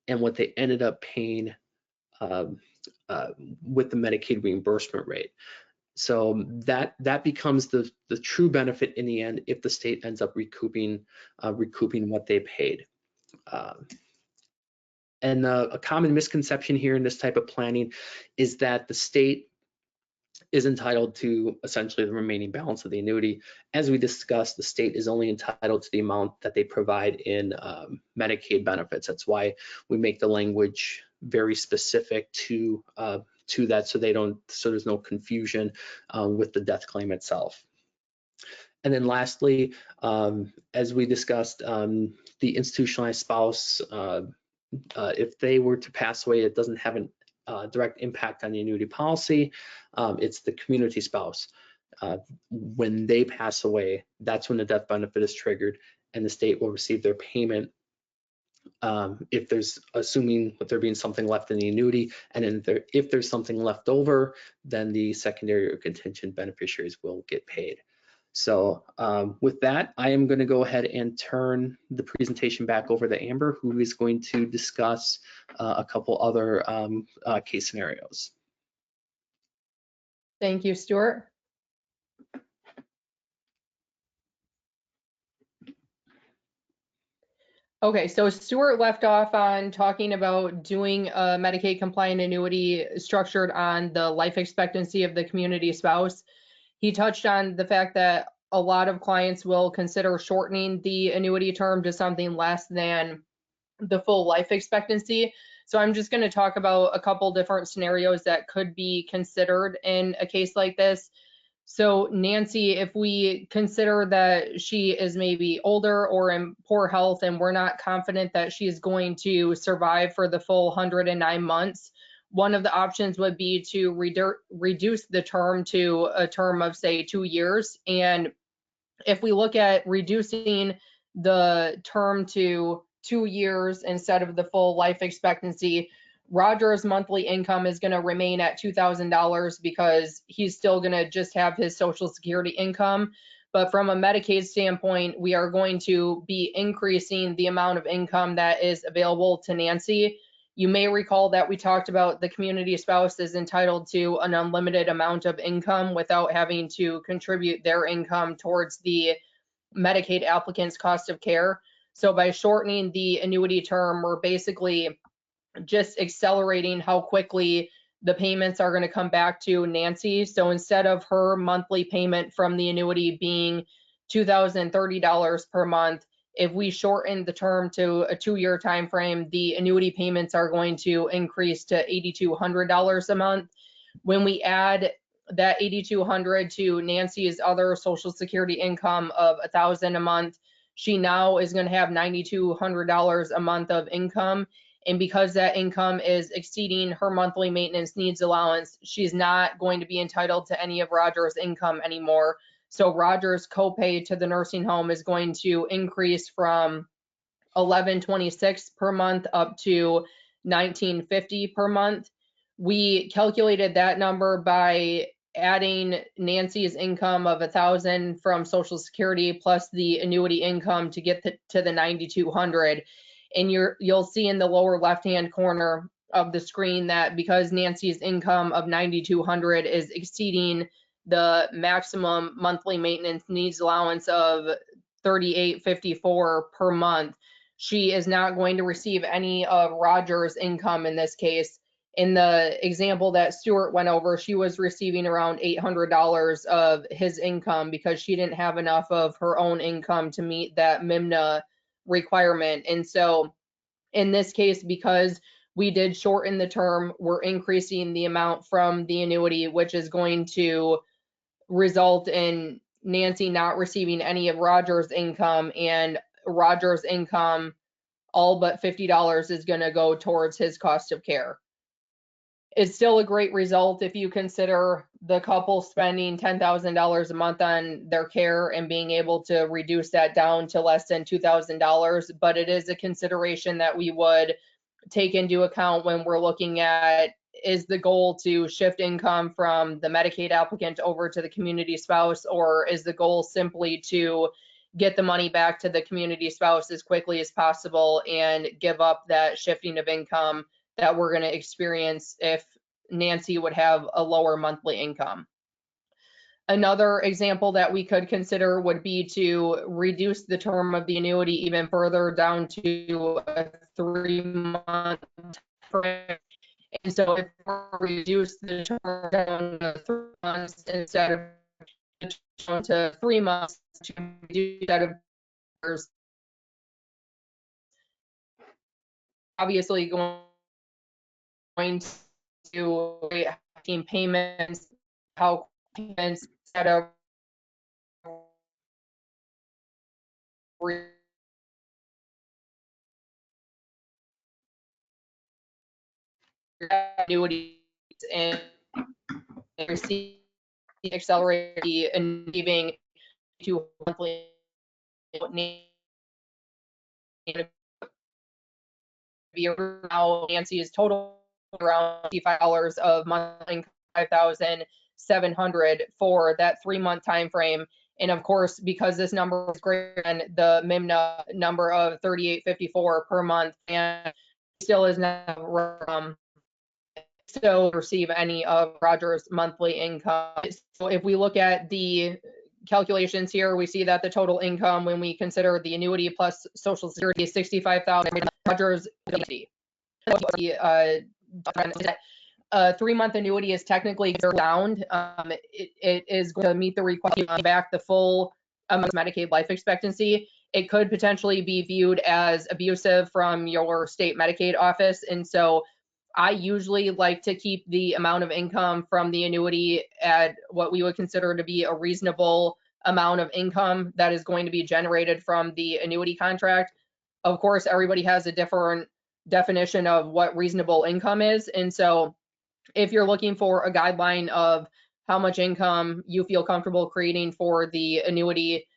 and what they ended up paying with the Medicaid reimbursement rate. So that becomes the true benefit in the end if the state ends up recouping what they paid. And a common misconception here in this type of planning is that the state is entitled to essentially the remaining balance of the annuity. As we discussed, the state is only entitled to the amount that they provide in Medicaid benefits. That's why we make the language very specific to that, so there's no confusion with the death claim itself. And then lastly, as we discussed, the institutionalized spouse, if they were to pass away, it doesn't have a direct impact on the annuity policy. It's the community spouse. When they pass away, that's when the death benefit is triggered, and the state will receive their payment if there's, assuming that there being something left in the annuity, and then if there's something left over, then the secondary or contingent beneficiaries will get paid. So with that, I am going to go ahead and turn the presentation back over to Amber, who is going to discuss a couple other case scenarios. Thank you, Stuart. Okay, so Stuart left off on talking about doing a Medicaid compliant annuity structured on the life expectancy of the community spouse. He touched on the fact that a lot of clients will consider shortening the annuity term to something less than the full life expectancy. So I'm just going to talk about a couple different scenarios that could be considered in a case like this. So Nancy, if we consider that she is maybe older or in poor health and we're not confident that she's going to survive for the full 109 months, one of the options would be to reduce the term to a term of, say, 2 years. And if we look at reducing the term to 2 years instead of the full life expectancy, Roger's monthly income is going to remain at $2,000 because he's still going to just have his Social Security income. But from a Medicaid standpoint, we are going to be increasing the amount of income that is available to Nancy. You may recall that we talked about the community spouse is entitled to an unlimited amount of income without having to contribute their income towards the Medicaid applicant's cost of care. So by shortening the annuity term, we're basically just accelerating how quickly the payments are going to come back to Nancy. So instead of her monthly payment from the annuity being $2,030 per month, if we shorten the term to a 2-year time frame, the annuity payments are going to increase to $8,200 a month. When we add that $8,200 to Nancy's other Social Security income of $1,000 a month, she now is going to have $9,200 a month of income. And because that income is exceeding her monthly maintenance needs allowance, she's not going to be entitled to any of Roger's income anymore. So Roger's copay to the nursing home is going to increase from $1,126 per month up to $1,950 per month. We calculated that number by adding Nancy's income of $1,000 from Social Security plus the annuity income to get to the $9,200. And you'll see in the lower left-hand corner of the screen that because Nancy's income of $9,200 is exceeding the maximum monthly maintenance needs allowance of $38.54 per month, she is not going to receive any of Roger's income in this case. In the example that Stuart went over, she was receiving around $800 of his income because she didn't have enough of her own income to meet that MIMNA requirement. And so in this case, because we did shorten the term, we're increasing the amount from the annuity, which is going to result in Nancy not receiving any of Roger's income, and Roger's income, all but $50, is going to go towards his cost of care. It's still a great result if you consider the couple spending $10,000 a month on their care and being able to reduce that down to less than $2,000, but it is a consideration that we would take into account when we're looking at, is the goal to shift income from the Medicaid applicant over to the community spouse, or is the goal simply to get the money back to the community spouse as quickly as possible and give up that shifting of income that we're going to experience if Nancy would have a lower monthly income. Another example that we could consider would be to reduce the term of the annuity even further down to a 3-month frame. And so if we reduce the term down to 3 months instead of down to 3 months, to reduce that of years, obviously going to team payments, how payments instead of annuities and receive accelerate and leaving to monthly now Nancy's total around $55 of monthly, 5,700 for that 3-month time frame. And of course, because this number is greater than the MIMNA number of $38.54 per month, and still is not still receive any of Roger's monthly income. So if we look at the calculations here, we see that the total income when we consider the annuity plus Social Security is $65,000. Roger's a 3-month annuity is technically sound. It is going to meet the requirement back the full amount of Medicaid life expectancy. It could potentially be viewed as abusive from your state Medicaid office. And so I usually like to keep the amount of income from the annuity at what we would consider to be a reasonable amount of income that is going to be generated from the annuity contract. Of course, everybody has a different definition of what reasonable income is. And so if you're looking for a guideline of how much income you feel comfortable creating for the annuity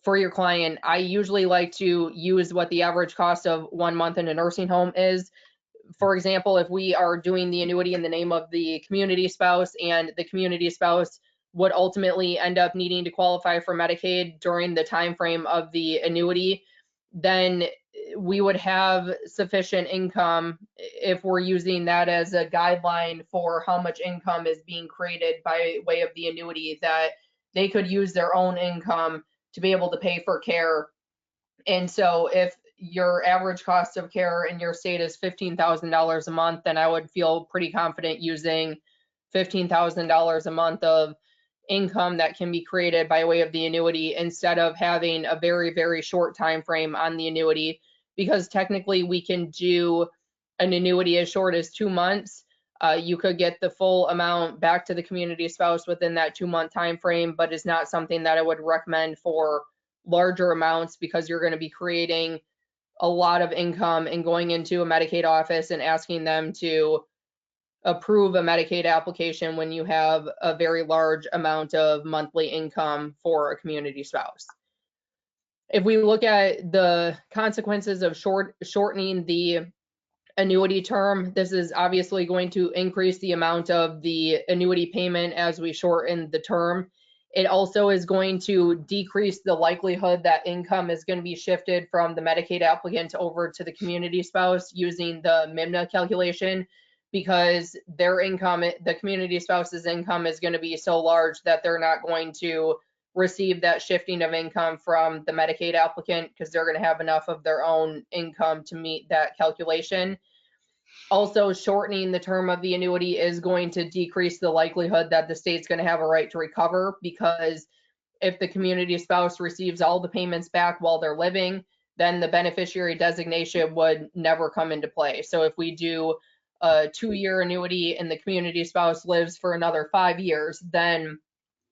for your client, I usually like to use what the average cost of 1 month in a nursing home is. For example, if we are doing the annuity in the name of the community spouse, and the community spouse would ultimately end up needing to qualify for Medicaid during the time frame of the annuity, then we would have sufficient income, if we're using that as a guideline for how much income is being created by way of the annuity, that they could use their own income to be able to pay for care. And so if your average cost of care in your state is $15,000 a month, then I would feel pretty confident using $15,000 a month of income that can be created by way of the annuity, instead of having a very, very short time frame on the annuity, because technically we can do an annuity as short as 2 months. You could get the full amount back to the community spouse within that 2-month time frame, but it's not something that I would recommend for larger amounts, because you're going to be creating a lot of income and going into a Medicaid office and asking them to approve a Medicaid application when you have a very large amount of monthly income for a community spouse. If we look at the consequences of shortening the annuity term, this is obviously going to increase the amount of the annuity payment as we shorten the term. It also is going to decrease the likelihood that income is going to be shifted from the Medicaid applicant over to the community spouse using the MIMNA calculation, because their income, the community spouse's income, is going to be so large that they're not going to receive that shifting of income from the Medicaid applicant because they're going to have enough of their own income to meet that calculation. Also, shortening the term of the annuity is going to decrease the likelihood that the state's going to have a right to recover, because if the community spouse receives all the payments back while they're living, then the beneficiary designation would never come into play. So if we do a 2-year annuity and the community spouse lives for another 5 years, then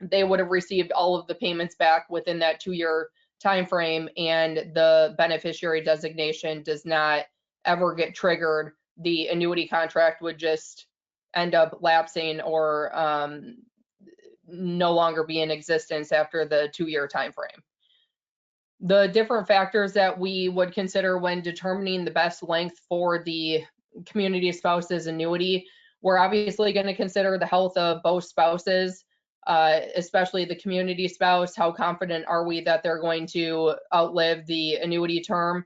they would have received all of the payments back within that 2-year time frame, and the beneficiary designation does not ever get triggered. The annuity contract would just end up lapsing or no longer be in existence after the 2-year time frame. The different factors that we would consider when determining the best length for the community spouse's annuity, we're obviously going to consider the health of both spouses, especially the community spouse. How confident are we that they're going to outlive the annuity term?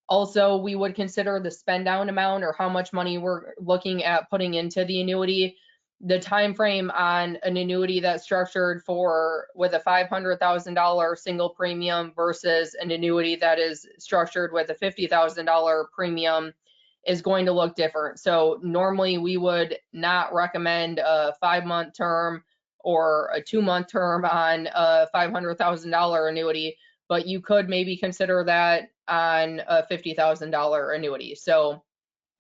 Also, we would consider the spend down amount, or how much money we're looking at putting into the annuity. The time frame on an annuity that's structured with a $500,000 single premium versus an annuity that is structured with a $50,000 premium is going to look different. So normally we would not recommend a 5-month term or a 2-month term on a $500,000 annuity, but you could maybe consider that on a $50,000 annuity. So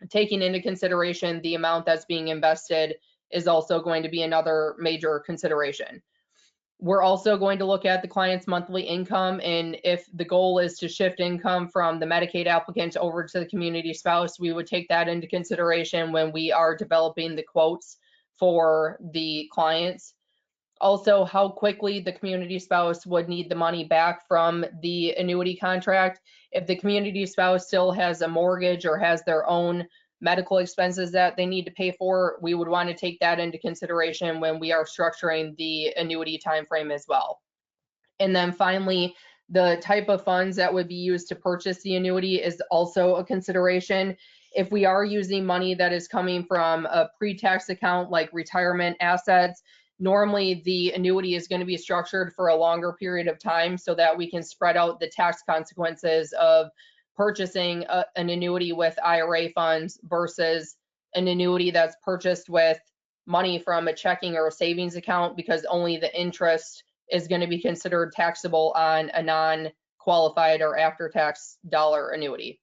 taking into consideration the amount that's being invested is also going to be another major consideration. We're also going to look at the client's monthly income, and if the goal is to shift income from the Medicaid applicant over to the community spouse, we would take that into consideration when we are developing the quotes for the clients. Also, how quickly the community spouse would need the money back from the annuity contract. If the community spouse still has a mortgage or has their own medical expenses that they need to pay for, we would want to take that into consideration when we are structuring the annuity time frame as well. And then finally, the type of funds that would be used to purchase the annuity is also a consideration. If we are using money that is coming from a pre-tax account like retirement assets, normally the annuity is going to be structured for a longer period of time so that we can spread out the tax consequences of purchasing an annuity with IRA funds versus an annuity that's purchased with money from a checking or a savings account, because only the interest is going to be considered taxable on a non-qualified or after-tax dollar annuity.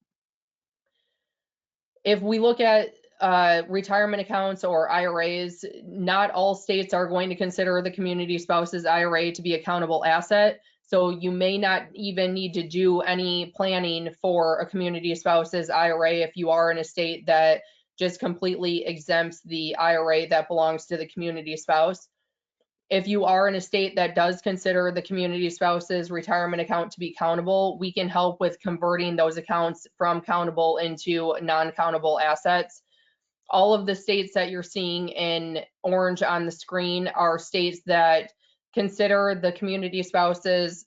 If we look at retirement accounts or IRAs, not all states are going to consider the community spouse's IRA to be a countable asset. So you may not even need to do any planning for a community spouse's IRA if you are in a state that just completely exempts the IRA that belongs to the community spouse. If you are in a state that does consider the community spouse's retirement account to be countable, we can help with converting those accounts from countable into non-countable assets. All of the states that you're seeing in orange on the screen are states that consider the community spouse's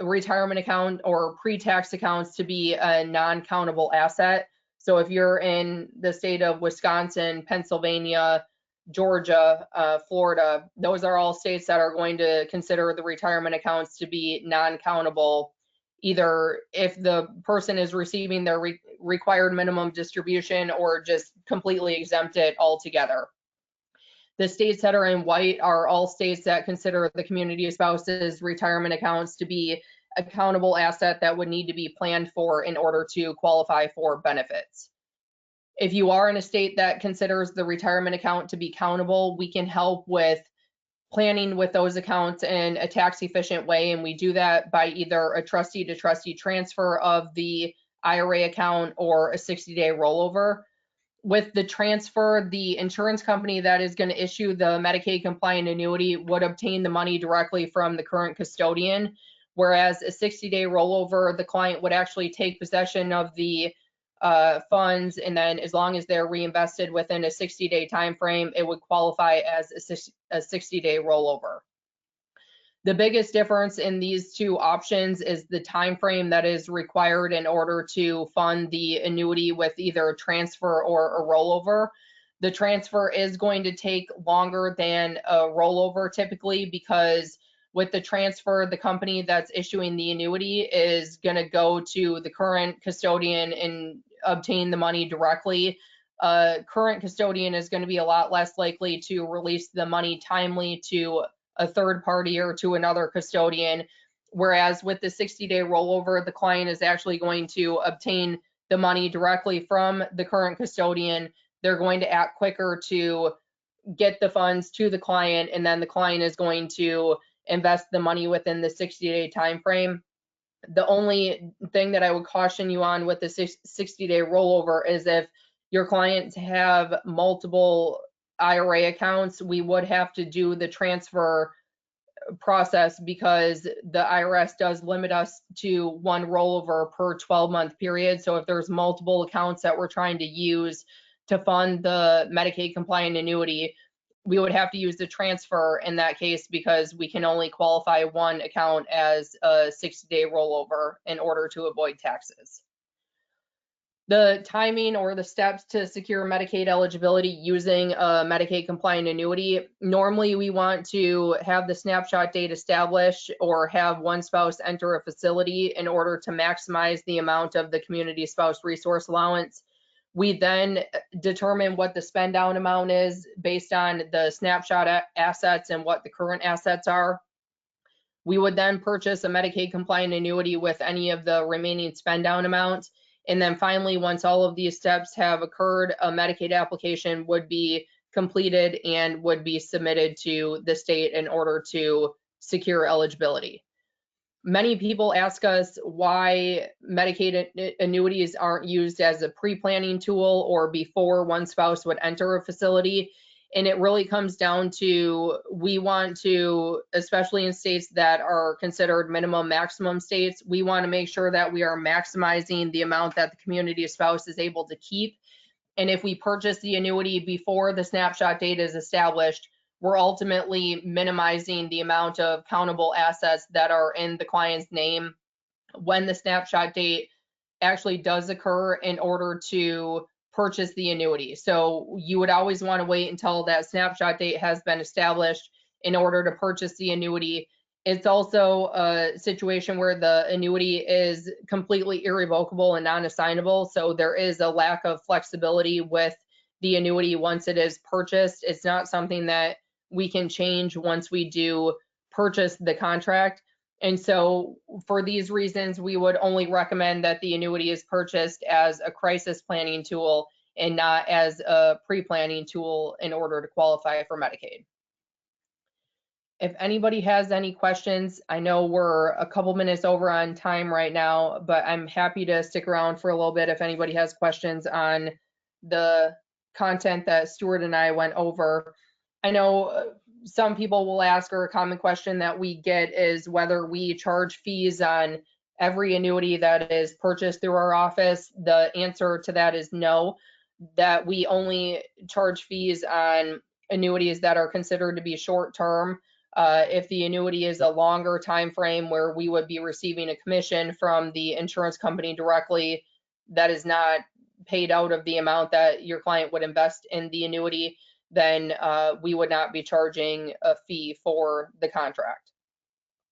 retirement account or pre-tax accounts to be a non-countable asset. So if you're in the state of Wisconsin, Pennsylvania, Georgia, Florida, those are all states that are going to consider the retirement accounts to be non-countable, either if the person is receiving their required minimum distribution or just completely exempt it altogether. The states that are in white are all states that consider the community spouse's retirement accounts to be a countable asset that would need to be planned for in order to qualify for benefits. If you are in a state that considers the retirement account to be countable, we can help with planning with those accounts in a tax efficient way, and we do that by either a trustee to trustee transfer of the IRA account or a 60-day rollover. With the transfer, the insurance company that is going to issue the Medicaid compliant annuity would obtain the money directly from the current custodian, whereas a 60-day rollover, the client would actually take possession of the funds, and then as long as they're reinvested within a 60-day time frame, it would qualify as a 60-day rollover. The biggest difference in these two options is the time frame that is required in order to fund the annuity with either a transfer or a rollover. The transfer is going to take longer than a rollover typically, because With the transfer, the company that's issuing the annuity is going to go to the current custodian and obtain the money directly. Current custodian is going to be a lot less likely to release the money timely to a third party or to another custodian. Whereas with the 60-day rollover, the client is actually going to obtain the money directly from the current custodian. They're going to act quicker to get the funds to the client, and then the client is going to invest the money within the 60-day time frame. The only thing that I would caution you on with the 60-day rollover is if your clients have multiple IRA accounts, we would have to do the transfer process because the IRS does limit us to one rollover per 12-month period. So if there's multiple accounts that we're trying to use to fund the Medicaid compliant annuity, we would have to use the transfer in that case because we can only qualify one account as a 60-day rollover in order to avoid taxes. The timing or the steps to secure Medicaid eligibility using a Medicaid compliant annuity. Normally we want to have the snapshot date established or have one spouse enter a facility in order to maximize the amount of the community spouse resource allowance. We then determine what the spend down amount is based on the snapshot assets and what the current assets are. We would then purchase a Medicaid compliant annuity with any of the remaining spend down amounts. And then finally, once all of these steps have occurred, a Medicaid application would be completed and would be submitted to the state in order to secure eligibility. Many people ask us why Medicaid annuities aren't used as a pre-planning tool or before one spouse would enter a facility. And it really comes down to, we want to, especially in states that are considered minimum maximum states, we want to make sure that we are maximizing the amount that the community spouse is able to keep. And if we purchase the annuity before the snapshot date is established, we're ultimately minimizing the amount of countable assets that are in the client's name when the snapshot date actually does occur in order to purchase the annuity. So you would always want to wait until that snapshot date has been established in order to purchase the annuity. It's also a situation where the annuity is completely irrevocable and non-assignable. So there is a lack of flexibility with the annuity once it is purchased. It's not something that we can change once we do purchase the contract. And so for these reasons, we would only recommend that the annuity is purchased as a crisis planning tool and not as a pre-planning tool in order to qualify for Medicaid. If anybody has any questions, I know we're a couple minutes over on time right now, but I'm happy to stick around for a little bit if anybody has questions on the content that Stuart and I went over. I know some people will ask, or a common question that we get is whether we charge fees on every annuity that is purchased through our office. The answer to that is no, that we only charge fees on annuities that are considered to be short term. If the annuity is a longer time frame where we would be receiving a commission from the insurance company directly, that is not paid out of the amount that your client would invest in the annuity, then we would not be charging a fee for the contract.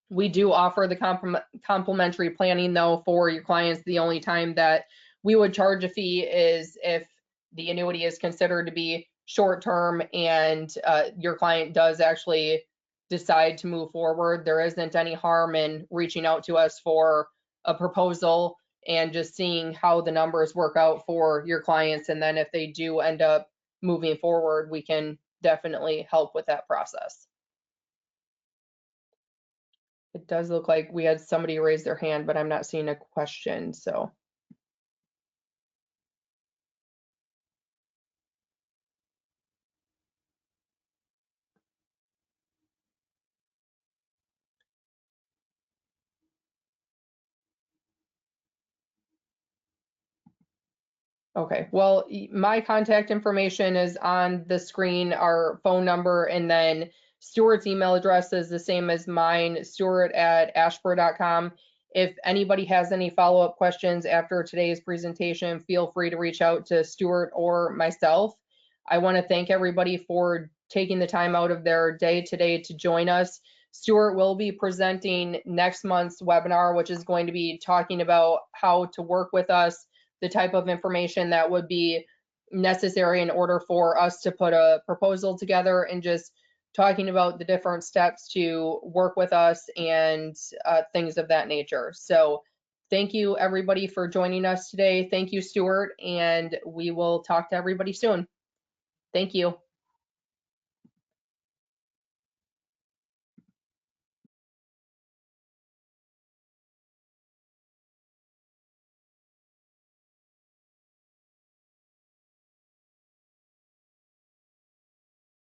We do offer the complimentary planning though for your clients. The only time that we would charge a fee is if the annuity is considered to be short term and your client does actually decide to move forward. There isn't any harm in reaching out to us for a proposal and just seeing how the numbers work out for your clients. And then if they do end up moving forward, we can definitely help with that process. It does look like we had somebody raise their hand, but I'm not seeing a question, so. Okay, well, my contact information is on the screen, our phone number, and then Stuart's email address is the same as mine, stuart@ashbur.com. If anybody has any follow-up questions after today's presentation, feel free to reach out to Stuart or myself. I want to thank everybody for taking the time out of their day today to join us. Stuart will be presenting next month's webinar, which is going to be talking about how to work with us, the type of information that would be necessary in order for us to put a proposal together, and just talking about the different steps to work with us and things of that nature. So thank you everybody for joining us today. Thank you, Stuart, and we will talk to everybody soon. Thank you.